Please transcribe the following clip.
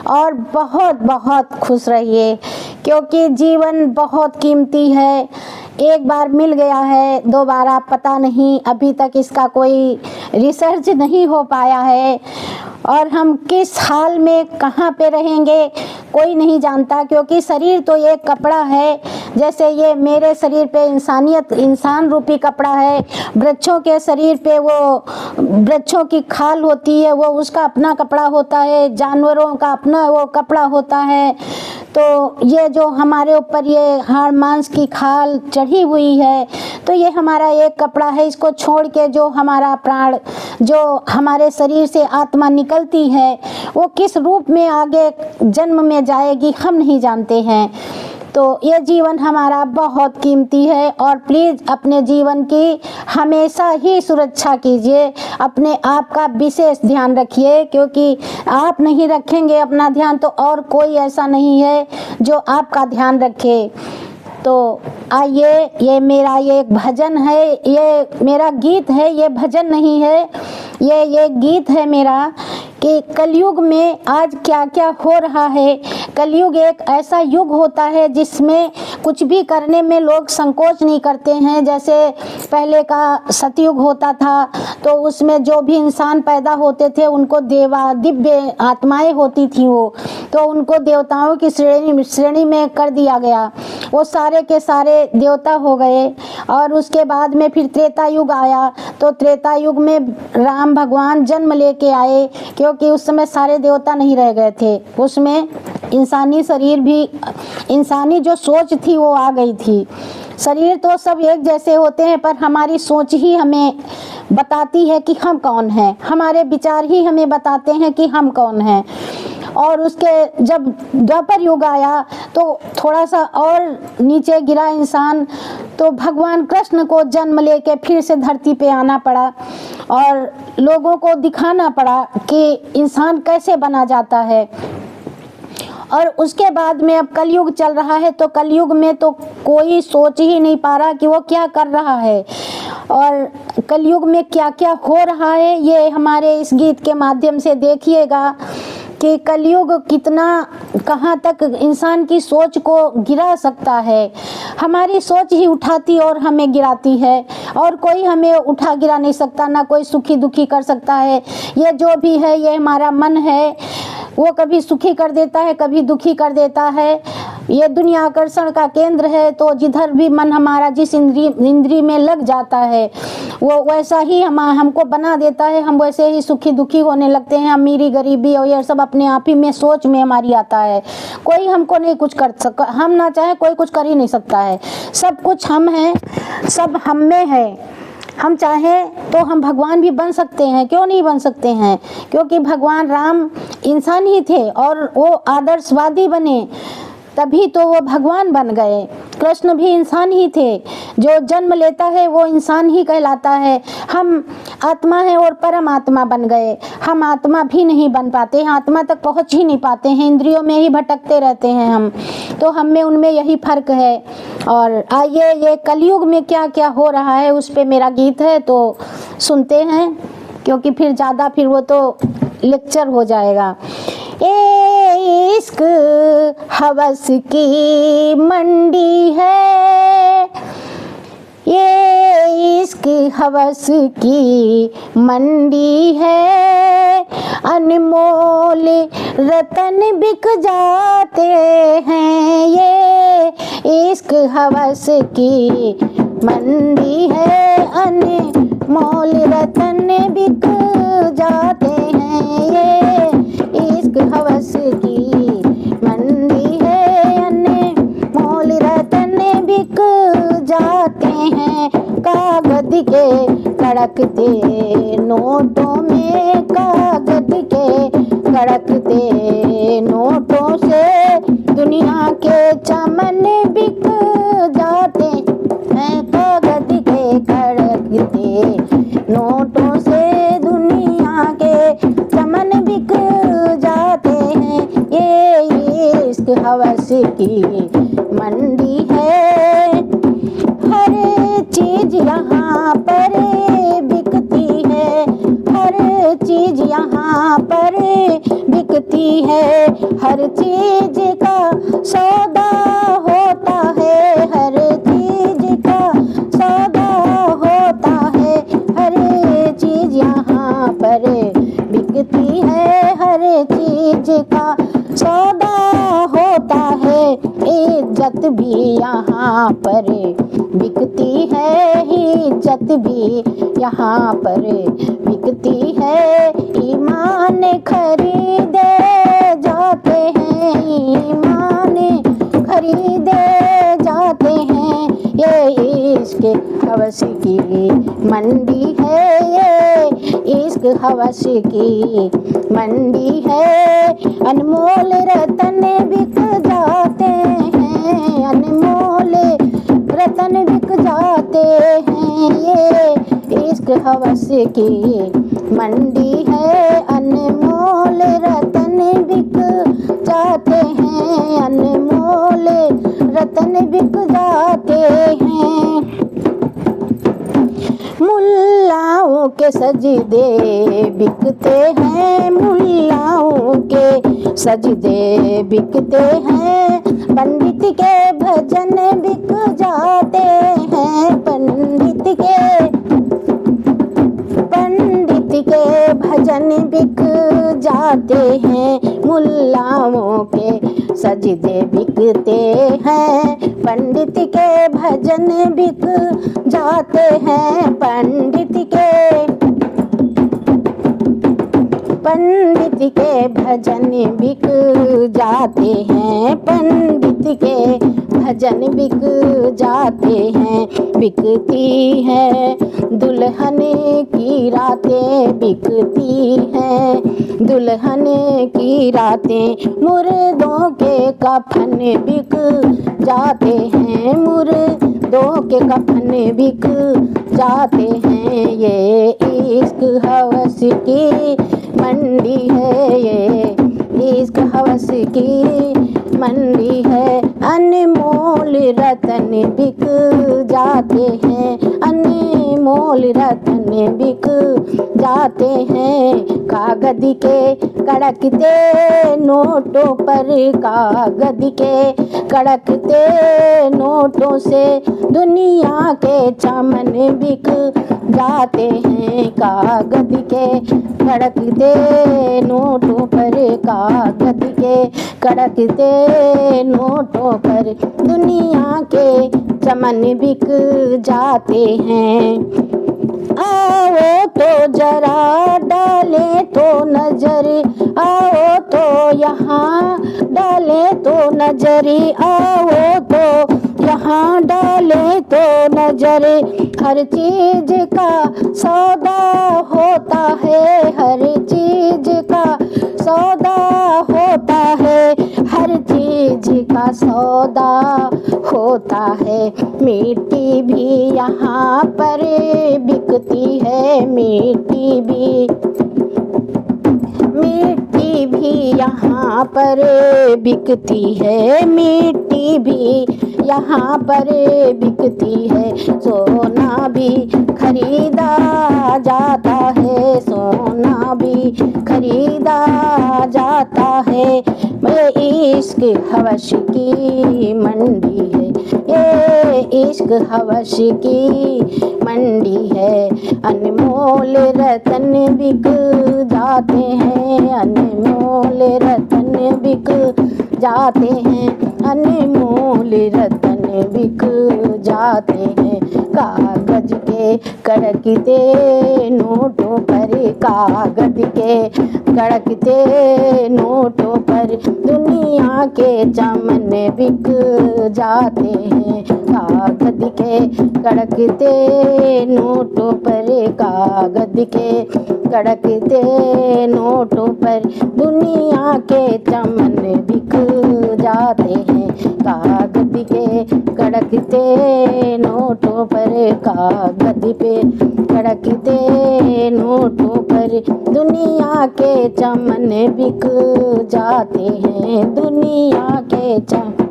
और बहुत बहुत खुश रहिए, क्योंकि जीवन बहुत कीमती है। एक बार मिल गया है, दोबारा पता नहीं, अभी तक इसका कोई रिसर्च नहीं हो पाया है। और हम किस हाल में कहाँ पे रहेंगे कोई नहीं जानता, क्योंकि शरीर तो एक कपड़ा है। जैसे ये मेरे शरीर पे इंसानियत, इंसान रूपी कपड़ा है। वृक्षों के शरीर पे वो वृक्षों की खाल होती है, वो उसका अपना कपड़ा होता है। जानवरों का अपना वो कपड़ा होता है। तो ये जो हमारे ऊपर ये हाड़ मांस की खाल चढ़ी हुई है, तो ये हमारा एक कपड़ा है। इसको छोड़ के जो हमारा प्राण, जो हमारे शरीर से आत्मा निकलती है, वो किस रूप में आगे जन्म में जाएगी हम नहीं जानते हैं। तो ये जीवन हमारा बहुत कीमती है, और प्लीज़ अपने जीवन की हमेशा ही सुरक्षा कीजिए। अपने आप का विशेष ध्यान रखिए, क्योंकि आप नहीं रखेंगे अपना ध्यान तो और कोई ऐसा नहीं है जो आपका ध्यान रखे। तो आइए, ये मेरा ये एक भजन है, ये मेरा गीत है, ये भजन नहीं है। ये गीत है मेरा कि कलयुग में आज क्या क्या हो रहा है। कलयुग एक ऐसा युग होता है जिसमें कुछ भी करने में लोग संकोच नहीं करते हैं। जैसे पहले का सतयुग होता था, तो उसमें जो भी इंसान पैदा होते थे उनको देवा दिव्य आत्माएं होती थी, वो तो उनको देवताओं की श्रेणी में कर दिया गया। वो सारे के सारे देवता हो गए। और उसके बाद में फिर त्रेता युग आया, तो त्रेता युग में राम भगवान जन्म लेके आए, क्योंकि उस समय सारे देवता नहीं रह गए थे। उसमें इंसानी शरीर भी, इंसानी जो सोच थी वो आ गई थी। शरीर तो सब एक जैसे होते हैं, पर हमारी सोच ही हमें बताती है कि हम कौन हैं। हमारे विचार ही हमें बताते हैं कि हम कौन हैं। और उसके जब द्वापर युग आया तो थोड़ा सा और नीचे गिरा इंसान, तो भगवान कृष्ण को जन्म लेके फिर से धरती पे आना पड़ा और लोगों को दिखाना पड़ा कि इंसान कैसे बना जाता है। और उसके बाद में अब कलयुग चल रहा है, तो कलयुग में तो कोई सोच ही नहीं पा रहा कि वो क्या कर रहा है और कलयुग में क्या क्या हो रहा है। ये हमारे इस गीत के माध्यम से देखिएगा कि कलयुग कितना, कहाँ तक इंसान की सोच को गिरा सकता है। हमारी सोच ही उठाती और हमें गिराती है, और कोई हमें उठा गिरा नहीं सकता, ना कोई सुखी दुखी कर सकता है। ये जो भी है, ये हमारा मन है, वो कभी सुखी कर देता है, कभी दुखी कर देता है। ये दुनिया आकर्षण का केंद्र है, तो जिधर भी मन हमारा जिस इंद्री में लग जाता है, वो वैसा ही हमको बना देता है। हम वैसे ही सुखी दुखी होने लगते हैं। अमीरी गरीबी और ये सब अपने आप ही में सोच में हमारी आता है। कोई हमको नहीं कुछ कर सकता, हम ना चाहे कोई कुछ कर ही नहीं सकता है। सब कुछ हम हैं, सब हम में है। हम चाहें तो हम भगवान भी बन सकते हैं, क्यों नहीं बन सकते हैं? क्योंकि भगवान राम इंसान ही थे और वो आदर्शवादी बने, तभी तो वो भगवान बन गए। कृष्ण भी इंसान ही थे, जो जन्म लेता है वो इंसान ही कहलाता है। हम आत्मा है और परमात्मा बन गए। हम आत्मा भी नहीं बन पाते हैं, आत्मा तक पहुंच ही नहीं पाते हैं, इंद्रियों में ही भटकते रहते हैं हम। तो हम में उनमें यही फर्क है। और आइए, ये कलयुग में क्या क्या हो रहा है उस पे मेरा गीत है, तो सुनते हैं, क्योंकि फिर ज़्यादा फिर वो तो लेक्चर हो जाएगा। ये इश्क हवस की मंडी है, ये इश्क हवस की मंडी है, अनमोल रतन बिक जाते हैं। ये इश्क हवस की मंडी है, अनमोल रतन बिक जाते हैं। ये इश्क हवस की मंडी है, अनमोल रतन बिक जाते हैं। कागज के कड़कते नोटों में, कागज के कड़कते नोटों से दुनिया के चमन बिक जाते हैं। कागज के कड़कते नोटों से दुनिया के चमन बिक जाते हैं। ये इश्क हवस की मंडी है, हर चीज यहाँ पर बिकती है, हर चीज यहाँ पर बिकती बिकती है, हर चीज का सौदा होता है, हर चीज का सौदा होता है, हर चीज यहाँ पर बिकती है, हर चीज का सौदा होता है, इज्जत भी यहाँ पर बिकती है, इज्जत भी यहाँ पर बिकती है, ईमान खरीदे जाते हैं, ईमान खरीदे जाते हैं, ये इश्क हवस की मंडी है, ये इश्क हवस की मंडी है, अनमोल रतन बिक जाते हैं, अनमोल रतन बिक जाते हैं, ये इश्क हवस की मंडी है, अनमोल रतन बिक जाते हैं, अनमोल रतन बिक जाते हैं, मुल्लाओं के सजदे बिकते हैं, मुल्लाओं के सजदे बिकते हैं, पंडित के भजन बिक जाते हैं, पंडित के भजन बिक जाते हैं, मुल्लाओं के सजदे बिकते हैं, पंडित के भजन बिक जाते हैं, पंडित के भजन बिक जाते हैं, पंडित के भजन बिक जाते हैं, बिकती है दुल्हन की रातें, बिकती हैं दुल्हन की रातें, मुर्दों के कफन बिक जाते हैं, मुर्दों के कफन बिक जाते हैं, ये इश्क हवस की मंडी है, ये इश्क हवस की मंडी है, अनमोल रतन बिक जाते हैं, अनमोल रतन बिक जाते हैं, कागज के कड़कते नोटों पर, कागज के कड़कते नोटों से दुनिया के चमन बिक जाते हैं, कागज के कड़कते नोटों पर, कागज के कड़कते नोटों पर दुनिया के चमन बिक जाते हैं, आओ तो जरा डाले तो नजर, आओ तो यहाँ डाले तो नजर, आओ तो यहाँ डाले तो नजर, हर चीज का सौदा होता है, हर चीज का सौदा होता है, हर चीज का सौदा होता है, मिट्टी भी यहाँ पर बिकती है, मिट्टी भी यहाँ पर बिकती है, मिट्टी भी यहाँ पर बिकती है, सोना भी खरीदा जाता है, सोना भी खरीदा जाता है, ये इश्क हवस की मंडी है, ये इश्क हवस की मंडी है, अनमोल रतन बिक जाते हैं, अनमोल रतन बिक जाते हैं, अनमोल रतन बिक जाते हैं, कागज के कड़कते नोटों पर, कागज के कड़कते नोटों पर दुनिया के चमन बिक जाते हैं, कागज के कड़कते नोटों पर, कागज के कड़कते नोटों पर दुनिया के चमन बिक जाते हैं, कागज के कड़कते नोटों पर, कागज पे कड़कते नोटों पर दुनिया के चमन बिक जाते हैं, दुनिया के चमन